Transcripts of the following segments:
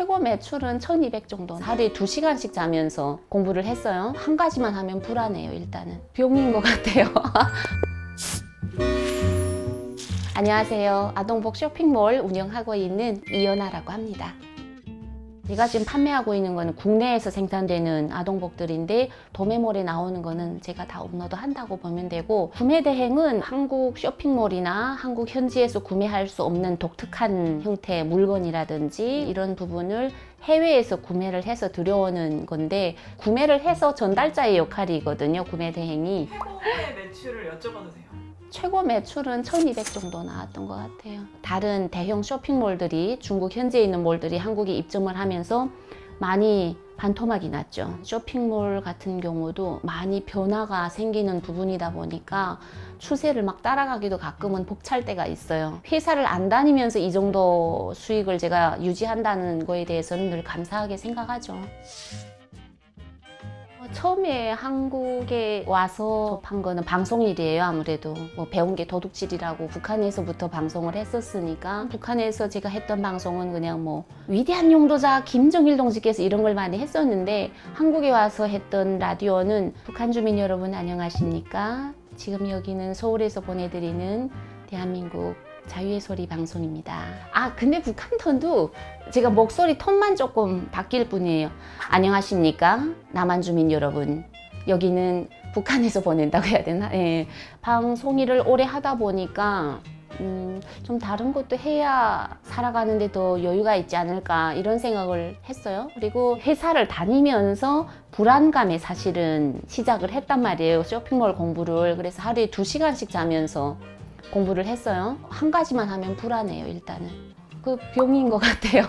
최고 매출은 1200 정도. 하루에 2시간씩 자면서 공부를 했어요. 한 가지만 하면 불안해요. 일단은 병인 것 같아요. 안녕하세요. 아동복 쇼핑몰 운영하고 있는 이연아라고 합니다. 제가 지금 판매하고 있는 거는 국내에서 생산되는 아동복들인데 도매몰에 나오는 거는 제가 다 업로드 한다고 보면 되고, 구매 대행은 한국 쇼핑몰이나 한국 현지에서 구매할 수 없는 독특한 형태의 물건이라든지 이런 부분을 해외에서 구매를 해서 들여오는 건데, 구매를 해서 전달자의 역할이거든요, 구매 대행이. 최고의 매출을 여쭤봐도 돼요? 최고 매출은 1200 정도 나왔던 것 같아요. 다른 대형 쇼핑몰들이, 중국 현지에 있는 몰들이 한국에 입점을 하면서 많이 반토막이 났죠. 쇼핑몰 같은 경우도 많이 변화가 생기는 부분이다 보니까 추세를 막 따라가기도 가끔은 벅찰 때가 있어요. 회사를 안 다니면서 이 정도 수익을 제가 유지한다는 거에 대해서는 늘 감사하게 생각하죠. 처음에 한국에 와서 접한 거는 방송일이에요. 아무래도 뭐 배운 게 도둑질이라고 북한에서부터 방송을 했었으니까, 북한에서 제가 했던 방송은 그냥 뭐 위대한 용도자 김정일 동지께서 이런 걸 많이 했었는데, 한국에 와서 했던 라디오는 북한 주민 여러분 안녕하십니까? 지금 여기는 서울에서 보내드리는 대한민국 자유의 소리 방송입니다. 근데 북한 톤도 제가 목소리 톤만 조금 바뀔 뿐이에요. 안녕하십니까? 남한 주민 여러분. 여기는 북한에서 보낸다고 해야 되나? 예. 방송일을 오래 하다 보니까 좀 다른 것도 해야 살아가는데 더 여유가 있지 않을까, 이런 생각을 했어요. 그리고 회사를 다니면서 불안감에 사실은 시작을 했단 말이에요. 쇼핑몰 공부를. 그래서 하루에 2시간씩 자면서 공부를 했어요. 한 가지만 하면 불안해요. 일단은 그 병인 것 같아요.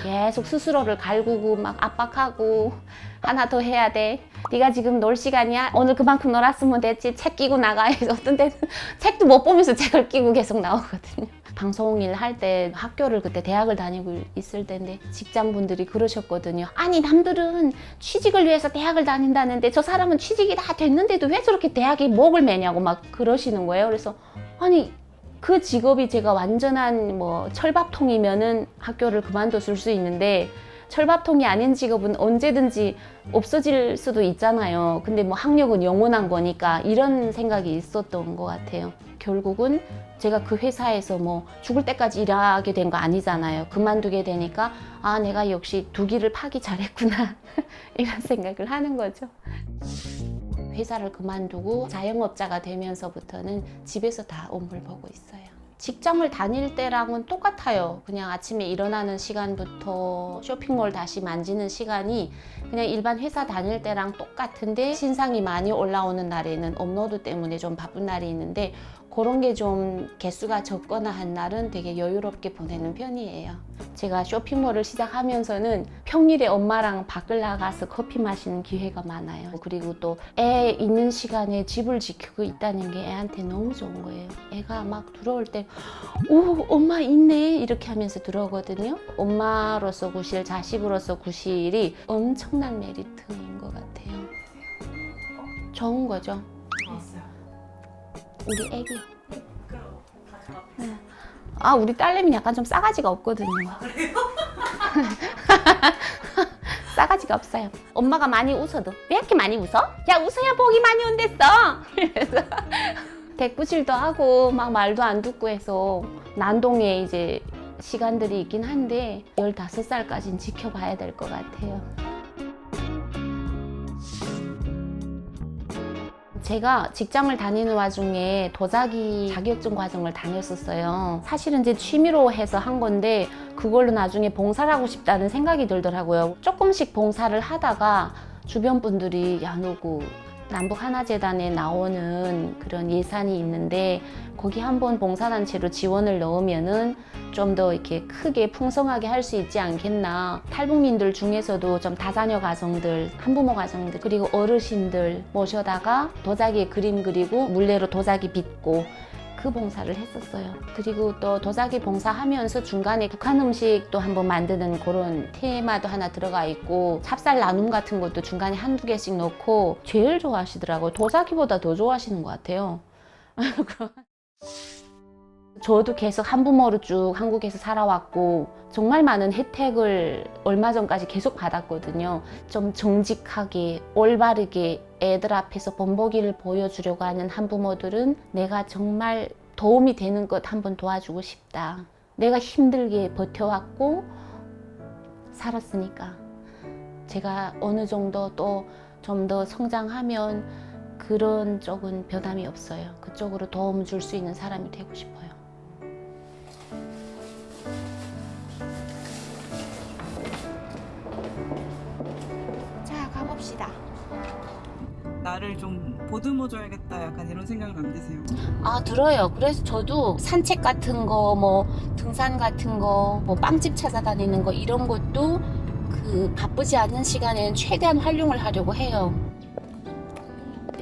계속 스스로를 갈구고 막 압박하고, 하나 더 해야 돼, 네가 지금 놀 시간이야, 오늘 그만큼 놀았으면 됐지, 책 끼고 나가 해서 어떤 데는 책도 못 보면서 책을 끼고 계속 나오거든요. 방송일 할 때, 학교를 그때 대학을 다니고 있을 때인데 직장분들이 그러셨거든요. 아니, 남들은 취직을 위해서 대학을 다닌다는데 저 사람은 취직이 다 됐는데도 왜 저렇게 대학에 목을 매냐고 막 그러시는 거예요. 그래서 아니, 그 직업이 제가 완전한 뭐 철밥통이면은 학교를 그만뒀을 수 있는데, 철밥통이 아닌 직업은 언제든지 없어질 수도 있잖아요. 근데 뭐 학력은 영원한 거니까, 이런 생각이 있었던 것 같아요. 결국은 제가 그 회사에서 뭐 죽을 때까지 일하게 된 거 아니잖아요. 그만두게 되니까 내가 역시 두기를 파기 잘했구나 이런 생각을 하는 거죠. 회사를 그만두고 자영업자가 되면서부터는 집에서 다 업무를 보고 있어요. 직장을 다닐 때랑은 똑같아요. 그냥 아침에 일어나는 시간부터 쇼핑몰 다시 만지는 시간이 그냥 일반 회사 다닐 때랑 똑같은데, 신상이 많이 올라오는 날에는 업로드 때문에 좀 바쁜 날이 있는데, 그런 게 좀 개수가 적거나 한 날은 되게 여유롭게 보내는 편이에요. 제가 쇼핑몰을 시작하면서는 평일에 엄마랑 밖을 나가서 커피 마시는 기회가 많아요. 그리고 또 애 있는 시간에 집을 지키고 있다는 게 애한테 너무 좋은 거예요. 애가 막 들어올 때 오, 엄마 있네 이렇게 하면서 들어오거든요. 엄마로서 구실, 자식으로서 구실이 엄청난 메리트인 것 같아요. 좋은 거죠. 좋았어요. 우리 애기요. 그럼 다 잡았어요. 우리 딸내미는 약간 좀 싸가지가 없거든요. 그래요? 싸가지가 없어요. 엄마가 많이 웃어도 왜 이렇게 많이 웃어? 야, 웃어야 복이 많이 온댔어. 그래서 대꾸질도 하고 막 말도 안 듣고 해서 난동에 이제 시간들이 있긴 한데, 15살까지는 지켜봐야 될 것 같아요. 제가 직장을 다니는 와중에 도자기 자격증 과정을 다녔었어요. 사실은 이제 취미로 해서 한 건데, 그걸로 나중에 봉사를 하고 싶다는 생각이 들더라고요. 조금씩 봉사를 하다가 주변 분들이, 야, 누구 남북 하나재단에 나오는 그런 예산이 있는데 거기 한번 봉사단체로 지원을 넣으면은 좀 더 이렇게 크게 풍성하게 할 수 있지 않겠나. 탈북민들 중에서도 좀 다자녀 가정들, 한부모 가정들, 그리고 어르신들 모셔다가 도자기에 그림 그리고 물레로 도자기 빚고, 그 봉사를 했었어요. 그리고 또 도자기 봉사하면서 중간에 북한 음식도 한번 만드는 그런 테마도 하나 들어가 있고, 찹쌀 나눔 같은 것도 중간에 한두 개씩 넣고, 제일 좋아하시더라고요. 도자기보다 더 좋아하시는 것 같아요. 저도 계속 한부모로 쭉 한국에서 살아왔고 정말 많은 혜택을 얼마 전까지 계속 받았거든요. 좀 정직하게 올바르게 애들 앞에서 본보기를 보여주려고 하는 한부모들은 내가 정말 도움이 되는 것 한번 도와주고 싶다. 내가 힘들게 버텨왔고 살았으니까 제가 어느 정도 또 좀 더 성장하면 그런 쪽은 부담이 없어요. 그쪽으로 도움 줄 수 있는 사람이 되고 싶어요. 자, 가봅시다. 나를 좀 보듬어줘야겠다 약간 이런 생각은 안 드세요? 아, 들어요. 그래서 저도 산책 같은 거, 뭐 등산 같은 거, 뭐 빵집 찾아다니는 거 이런 것도 그 바쁘지 않은 시간에는 최대한 활용을 하려고 해요.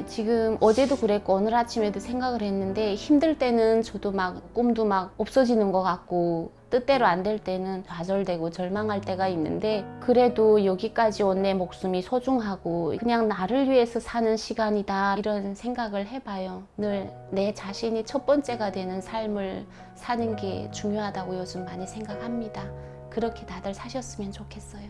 지금 어제도 그랬고 오늘 아침에도 생각을 했는데 힘들 때는 저도 막 꿈도 막 없어지는 것 같고 뜻대로 안 될 때는 좌절되고 절망할 때가 있는데 그래도 여기까지 온 내 목숨이 소중하고 그냥 나를 위해서 사는 시간이다 이런 생각을 해봐요. 늘 내 자신이 첫 번째가 되는 삶을 사는 게 중요하다고 요즘 많이 생각합니다. 그렇게 다들 사셨으면 좋겠어요.